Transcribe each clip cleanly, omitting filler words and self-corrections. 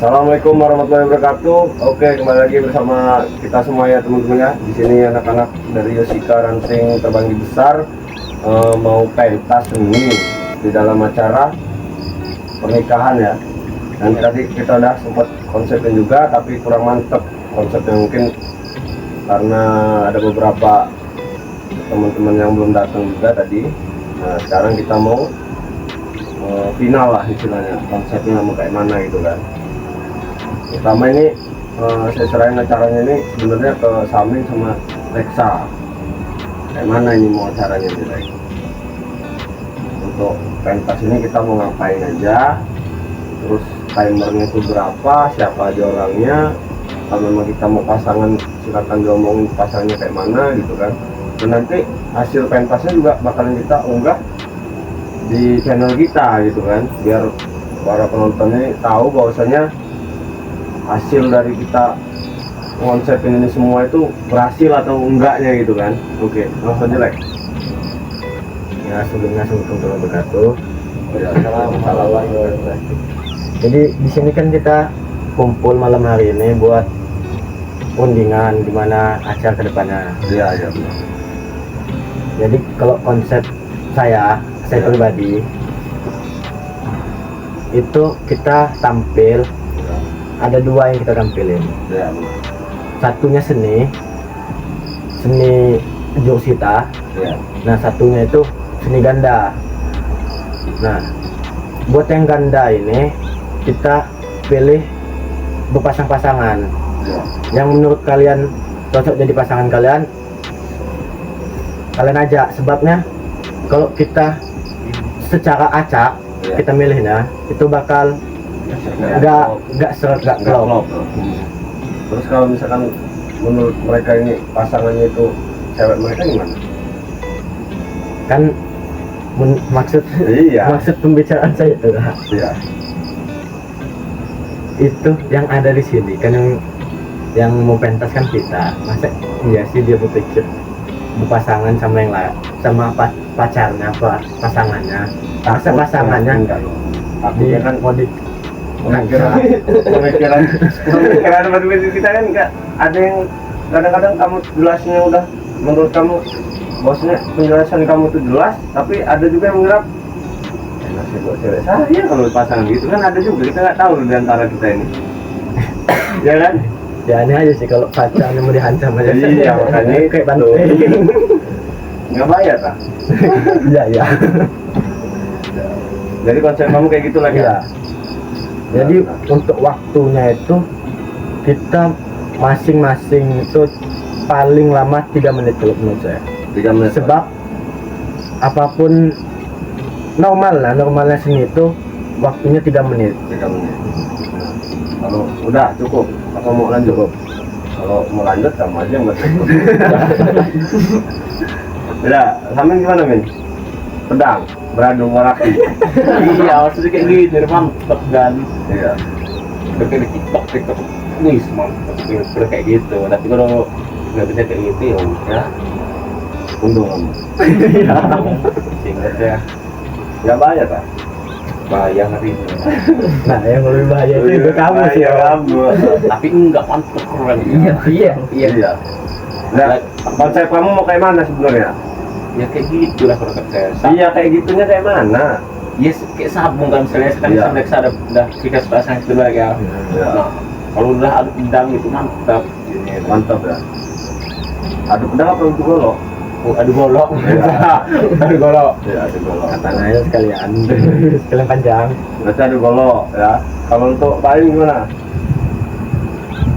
Assalamualaikum warahmatullahi wabarakatuh. Oke, kembali lagi bersama kita semua ya teman-teman ya. Di sini anak-anak dari Yosika Ranting Terbanggi Besar mau pentas seni di dalam acara pernikahan ya. Dan tadi kita udah sempat konsepin juga, tapi kurang mantep konsepnya mungkin karena ada beberapa teman-teman yang belum datang juga tadi. Nah, sekarang kita mau final lah istilahnya, konsepnya mau kayak mana gitu kan. Pertama ini saya serahin acaranya ini sebenarnya ke Samin sama Lexa. Kayak mana ini mau acaranya Lex? Untuk pentas ini kita mau ngapain aja, terus timernya itu berapa, siapa aja orangnya, kalau memang kita mau pasangan silakan diomongin pasangnya kayak mana gitu kan. Dan nanti hasil pentasnya juga bakalan kita unggah di channel kita gitu kan, biar para penontonnya tahu bahwasanya hasil dari kita konsepin ini semua itu berhasil atau enggaknya gitu kan. Oke, langsung aja Lex. Ya, sebelumnya assalamualaikum warahmatullahi wabarakatuh. Assalamualaikum. Jadi di sini kan kita kumpul malam hari ini buat undingan gimana acara kedepannya. Iya. Jadi kalau konsep saya pribadi itu kita tampil, ada dua yang kita tampilin. Ya. Satunya seni Josita. Ya. Nah, satunya itu seni ganda. Nah, buat yang ganda ini kita pilih berpasang-pasangan. Ya. Yang menurut kalian cocok jadi pasangan kalian aja. Sebabnya kalau kita secara acak Ya. kita milihnya itu bakal nggak seret, nggak klop. Terus kalau misalkan menurut mereka ini pasangannya itu cewek mereka gimana? Kan maksud Iya. maksud pembicaraan saya itu Iya. itu yang ada di sini kan, yang mau pentas kan kita. Masa iya sih dia berpikir berpasangan sama yang lain, sama pacarnya apa pasangannya, masa pasangannya Takutnya kan mau di pemikiran seperti kita kan nggak ada yang kadang-kadang kamu jelasnya udah menurut kamu bosnya penjelasan kamu tuh jelas, tapi ada juga yang mengira masih buat cewek saya kalau pasangan gitu kan, ada juga kita nggak tahu di antara kita ini. Ya kan? ya aneh aja sih kalau pacarnya mau dihancam aja. Iya, makanya kayak itu. banteng. Nggak bayar lah. Ya. Jadi konsep kamu kayak gitu lagi Ya. Jadi untuk waktunya itu kita masing-masing itu paling lama 3 menit kalau menurut saya. 3 menit. Sebab apapun normalnya seni itu waktunya 3 menit. 3 menit. Kalau udah cukup atau mau lanjut? Kalau mau lanjut kamu aja yang cukup. Udah, Samin gimana Min? Pedang, beradu waraki. Iya, maksudnya kayak gitu, mantep kan. Iya. Udah kayak di TikTok, wih mantep, udah kayak gitu. Tapi kalau nggak bisa kayak gitu ya udah, Untung kamu. iya, singkat ya, Nggak bayar kan? bayang hari ini. Nah, yang lebih bahaya itu kamu sih. Ya kamu. Tapi enggak mantep keren. Iya. Nah, konsep kamu mau kayak mana sebenarnya? Ya kayak gitu lah kalau kata saya. Iya, kayak gitunya kayak mana? Yes, kayak sabung kan misalnya sekarang Iya. ada udah kita pasang itu lagi ya. Iya. Nah, kalau udah ada pedang itu mantap. Mantap ya. Aduh, pedang apa untuk golok? Oh, adu golok. Iya. Adu golok. Iya, aduh golok. Katanya sekalian panjang. Berarti aduh golok ya. Kalau untuk paling gimana?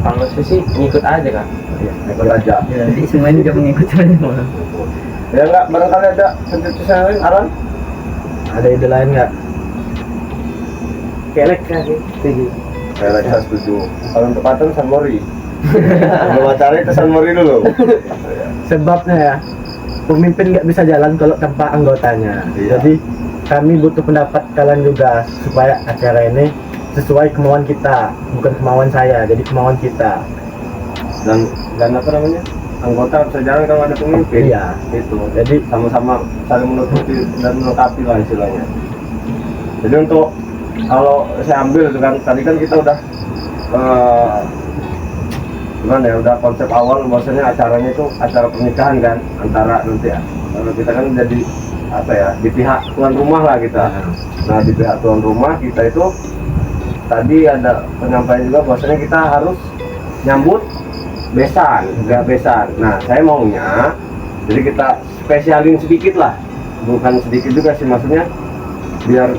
Kalau saya sih ngikut aja kan. Ya, Ikut aja. Jadi semuanya juga mengikuti malah. Ya enggak, barangkali ada pencetusan lain, Alan? ada ide lain nggak? Kelek kan sih. Saya setuju. Kalau untuk patung San Mori. Kalau cari ke San Mori dulu. Sebabnya ya, pemimpin nggak bisa jalan kalau tanpa anggotanya. Iya. Jadi kami butuh pendapat kalian juga supaya acara ini sesuai kemauan kita, bukan kemauan saya, jadi kemauan kita. Dan apa namanya? Anggota bisa jalan kalau ada pemimpin. Iya. Itu. Jadi Sama-sama saling menutupi dan melengkapi lah istilahnya. Jadi untuk kalau saya ambil itu kan tadi kan kita udah gimana ya, udah konsep awal bahwasanya acaranya itu acara pernikahan kan, antara nanti ya, kalau kita kan jadi apa ya, di pihak tuan rumah lah kita. Nah di pihak tuan rumah kita itu tadi ada penyampaian juga bahwasanya kita harus nyambut besan, enggak besan. Nah saya maunya jadi kita spesialin sedikit lah, bukan sedikit juga sih, maksudnya biar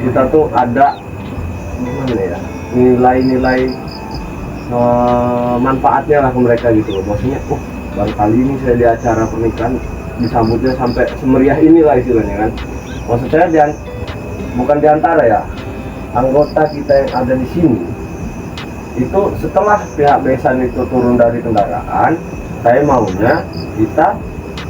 kita tuh ada gimana ya, nilai-nilai manfaatnya lah ke mereka gitu loh. Maksudnya baru kali ini saya di acara pernikahan disambutnya sampai semeriah inilah istilahnya kan. Maksud saya bukan diantara ya, anggota kita yang ada di sini itu setelah pihak besan itu turun dari kendaraan, saya maunya kita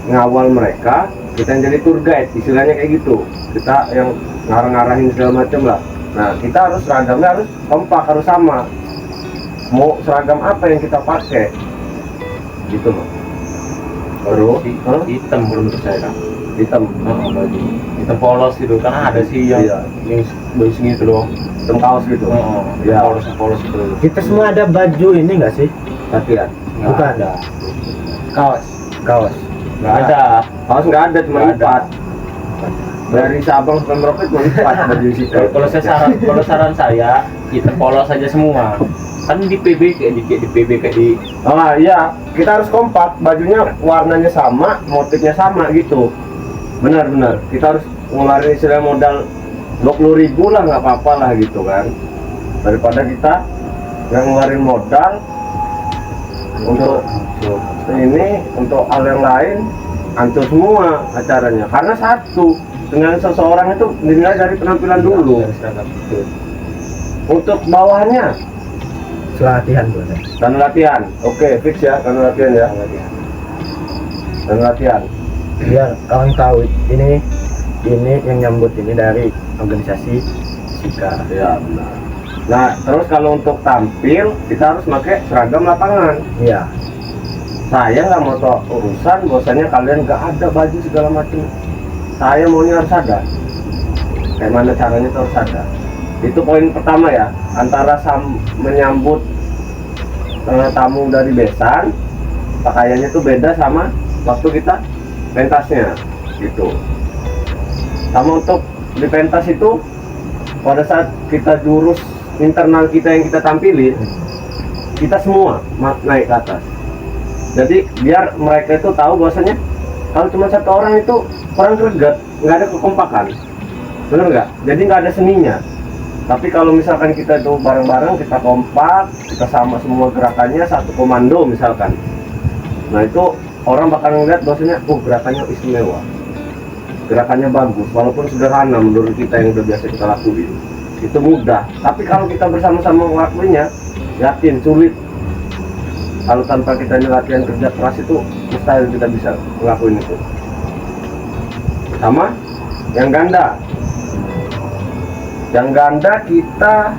ngawal mereka, kita yang jadi tour guide istilahnya kayak gitu, kita yang ngarang-ngarahin segala macam lah. Nah kita harus seragamnya harus kompak, harus sama, mau seragam apa yang kita pakai gitu loh. Terus hitam menurut saya kan, hitam, baju hitam polos gitu, karena ada sih yang iya, yang baju segitu loh, hitam kaos gitu. ya Ya, polos gitu. Kita semua ada baju ini nggak sih? latihan. Nggak Bukan. ada, Kaos, Kaos. nggak ada. kaos nggak ada, cuma Nggak ada. 4. Dari Sabang sampai Merauke cuma 4 baju situ. Kalau saran saya, kita polos aja semua. Kan di PB kayak di PB kayak di Oh iya, kita harus kompak, bajunya warnanya sama, motifnya sama gitu. Benar-benar, kita harus ngeluarin istilah modal 20.000 lah, nggak apa-apa lah gitu kan. Daripada kita yang ngeluarin modal untuk ini, untuk hal yang lain, hancur semua acaranya. Karena satu, dengan seseorang itu dinilai dari penampilan dulu. dari seragam itu. Untuk bawahannya, Latihan tuh. dan latihan. Oke, fix ya, kan latihan ya. Dan latihan. Biar orang tahu ini yang nyambut ini dari organisasi Sika. Ya benar. Nah terus kalau untuk tampil kita harus pakai seragam lapangan. Iya. Saya nggak mau tahu urusan bahwasanya kalian nggak ada baju segala macam. Saya maunya harus ada. Kayak mana caranya itu harus ada. Itu poin pertama ya. Antara menyambut tamu dari besan, pakaiannya tuh beda sama waktu kita pentasnya gitu. Sama untuk di pentas itu pada saat kita jurus internal kita yang kita tampilin, kita semua naik ke atas. Jadi biar mereka itu tahu bahwasanya kalau cuma satu orang itu kurang greget, nggak ada kekompakan, bener nggak? Jadi nggak ada seninya. Tapi kalau misalkan kita itu bareng-bareng, kita kompak, kita sama semua gerakannya, satu komando misalkan, nah itu orang bakal ngeliat bahwasanya gerakannya istimewa, gerakannya bagus, walaupun sederhana menurut kita yang udah biasa kita lakuin, itu mudah. Tapi kalau kita bersama-sama ngelakuinnya, yakin sulit. Kalau tanpa kita latihan kerja keras itu mustahil kita bisa ngelakuin itu. Sama yang ganda. Yang ganda kita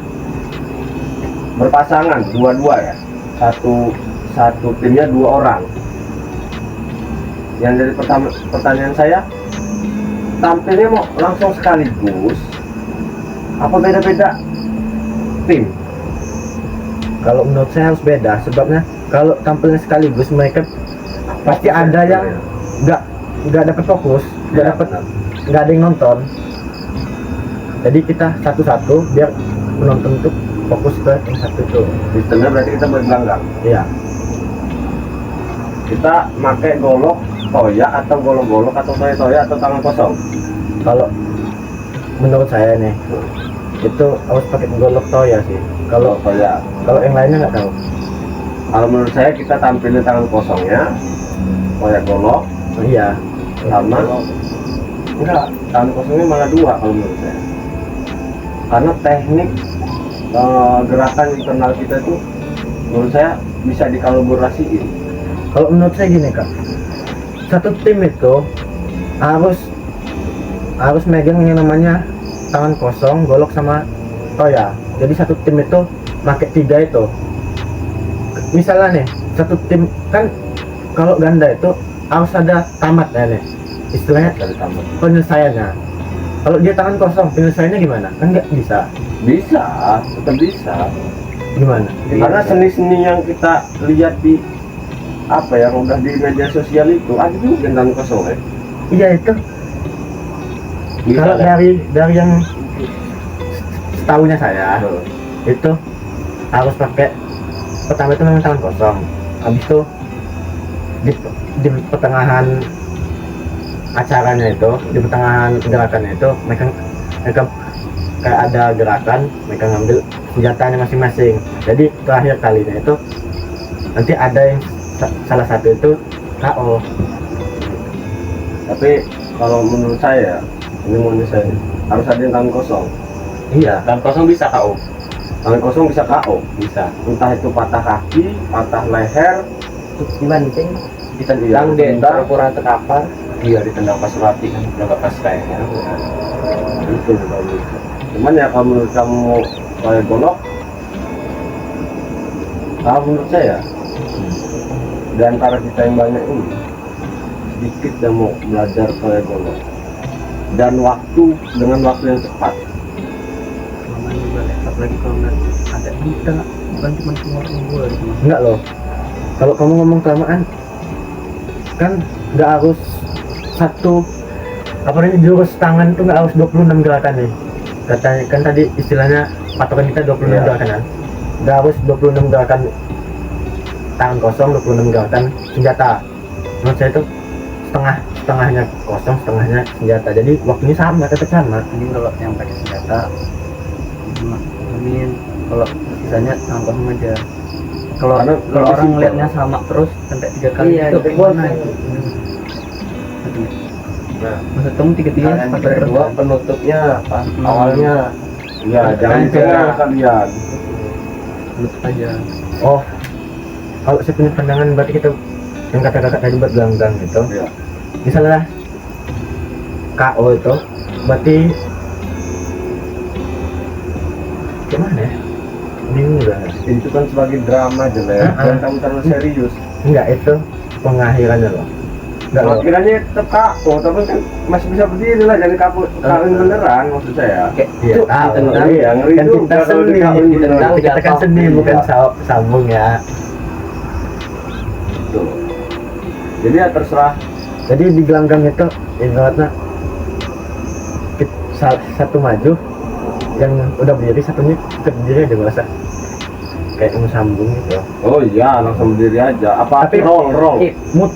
berpasangan dua-dua ya. Satu timnya 2 orang. Yang dari pertanyaan saya, tampilnya mau langsung sekaligus apa beda-beda tim? Kalau menurut saya harus beda, sebabnya kalau tampilnya sekaligus mereka pasti ada yang nggak dapat fokus, nggak ada yang nonton. Jadi kita satu-satu biar penonton itu fokus ke yang satu itu. Sistemnya berarti kita bergelanggang. Iya. Kita pakai golok toya atau golok-golok atau toya atau tangan kosong. Kalau menurut saya nih itu harus pakai golok toya sih. Kalau Toya. yang lainnya nggak tahu. Kalau menurut saya kita tampilin tangan kosongnya, toya golok, Iya. sama enggak, tangan kosongnya malah 2 kalau menurut saya. Karena teknik gerakan internal kita itu menurut saya bisa dikalibrasiin. Kalau menurut saya gini kak, satu tim itu harus megang yang namanya tangan kosong, golok sama toya. Jadi satu tim itu pakai 3 itu. Misalnya nih, satu tim kan kalau ganda itu harus ada tamat ya nih, istilahnya Dari tamat. penyelesaiannya. Kalau dia tangan kosong, penyelesaiannya gimana? Kan nggak bisa. Bisa, tetap bisa. Gimana? Karena seni-seni yang kita lihat di apa yang udah di media sosial itu ada juga yang tangan kosong ya. Iya itu. Bisa Kalau kan? dari yang setahunya saya itu harus pakai, pertama itu memang tangan kosong, habis itu di pertengahan acaranya itu, di pertengahan gerakannya itu mereka kayak ada gerakan, mereka ngambil senjatanya masing-masing. Jadi terakhir kalinya itu nanti ada yang salah satu itu KO. Tapi kalau menurut saya, ini menurut saya harus ada yang tangan kosong. Iya, Dan kosong bisa KO. Tangan kosong bisa KO. Bisa. Entah itu patah kaki, patah leher, Dibanting. Ditendang dia ditendang. kurang terkapar. Iya ditendang pas latih kan, udah pas kayaknya. Itu bagus. Cuman ya kalau menurut kamu kayak golok, kalau menurut saya di antara kita yang banyak ini sedikit yang mau belajar kayak golok dan dengan waktu yang cepat. Kelamaan juga laptop lagi kalau nggak ada kita, bukan cuma keluar gue gitu. enggak loh. Kalau kamu ngomong kelamaan, kan nggak harus satu apa namanya jurus tangan tuh nggak harus 26 gerakan nih. Katanya kan tadi istilahnya patokan kita 26 Iya. gerakan kan. Nggak harus 26 gerakan tangan kosong, 26 gerakan senjata. Menurut saya itu setengahnya kosong, setengahnya senjata. Jadi waktunya sama, tetap sama. Ini kalau yang pakai senjata, amin. Kalau sisanya tangan kosong aja. Kalau Karena kalau lebih orang simpel. ngeliatnya sama terus sampai 3 kali Iya, itu itu gimana bosan. itu? Nah, Maksud kamu 3-3 kalian pakai terus? berdua penutupnya apa? Hmm. Awalnya ya jangan Kan tengah tengah. kalian. Lupa aja. Oh, kalau saya punya pandangan berarti kita yang kata-kata tadi buat ganggang gitu. Ya. Misalnya KO itu berarti gimana ya? Bingung juga. Itu kan sebagai drama aja lah ya. Jangan kamu terlalu serius. Enggak, itu pengakhirannya loh. Enggak loh. Akhirnya tetap kaku, tapi kan masih bisa berdiri lah, jadi kaku kawin beneran maksud saya. Iya, tahu. ditendang. Iya, ngeri Kan juga kita kalau seni, dikawin beneran. kita kan seni Iya. bukan sambung ya. Tuh. Jadi ya terserah. Jadi di gelanggang itu ibaratnya satu maju, yang udah berdiri satunya berdiri aja berasa kayak mau sambung gitu. Oh iya, langsung berdiri aja. Apa Tapi roll.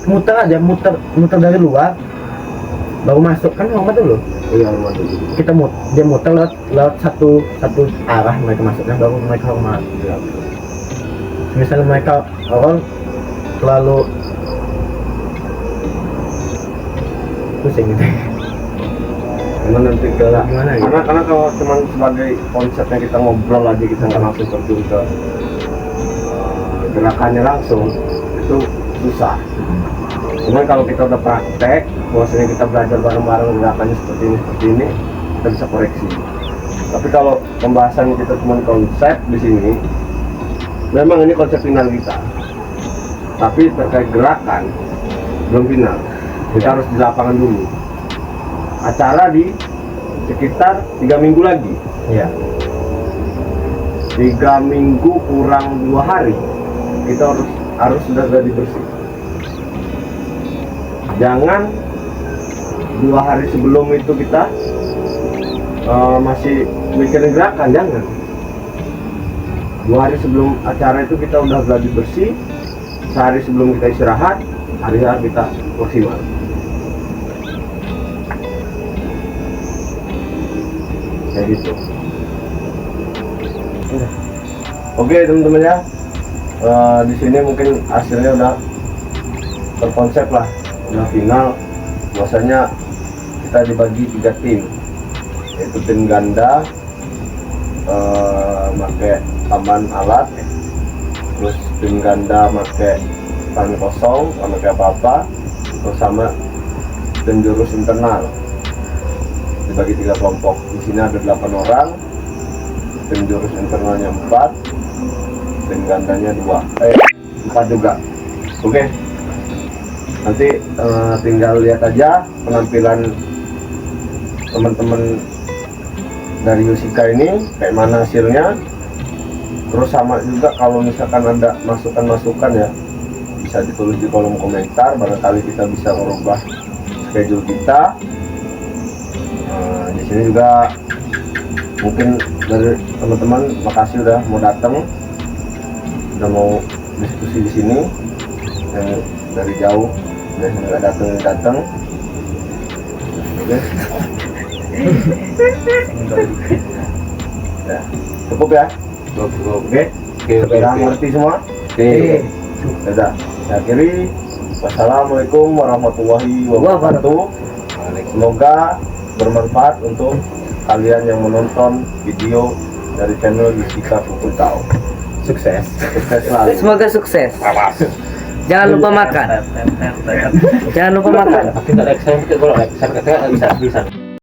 muter aja, muter dari luar baru masuk kan lama dulu. Iya, rumah dulu. Kita dia muter lewat satu arah mereka masuknya, baru mereka hormat. Iya. Misalnya mereka orang terlalu pusing gitu. Karena nanti Gimana gitu? karena kalau cuma sebagai konsepnya kita ngobrol aja, kita nggak langsung terjun ke gerakannya langsung, itu susah. Cuman kalau kita udah praktek, bahwasanya kita belajar bareng-bareng gerakannya seperti ini, kita bisa koreksi. Tapi kalau pembahasan kita cuma konsep di sini, memang ini konsep final kita. Tapi terkait gerakan belum final. Kita harus di lapangan dulu. Acara di sekitar 3 minggu lagi. Iya. 3 minggu kurang 2 hari, kita harus sudah jadi bersih. Jangan 2 hari sebelum itu kita masih mikirin gerakan, jangan. 2 hari sebelum acara itu kita udah gladi bersih. Sehari sebelum kita istirahat, hari-hari kita maksimal. Kayak gitu. Oke teman-teman ya, di sini mungkin hasilnya udah terkonsep lah, udah final. Bahwasanya kita dibagi 3 tim, yaitu tim ganda pakai taman alat, terus tim ganda pakai tangan kosong, nggak pakai apa-apa, terus sama tim jurus internal dibagi 3 kelompok. Di sini ada 8 orang, tim jurus internalnya 4, tim gandanya 4 juga. Oke, nanti tinggal lihat aja penampilan teman-teman dari Yoshika ini kayak mana hasilnya. Terus sama juga kalau misalkan ada masukan-masukan ya, bisa ditulis di kolom komentar, barangkali kita bisa merubah schedule kita. Di sini juga mungkin dari teman-teman makasih udah mau datang, udah mau diskusi di sini. Yang dari jauh biasanya nggak datang. Oke. Ya, cukup ya. Oke. Sudah ngerti semua? Oke. Sudah. Saya akhiri. Wassalamualaikum warahmatullahi wabarakatuh. Semoga bermanfaat untuk kalian yang menonton video dari channel Yusika Puputau. Sukses. Sukses selalu. Semoga sukses. Awas. Jangan lupa makan. Jangan lupa makan. Tapi nggak like saya, kalau like saya nggak bisa.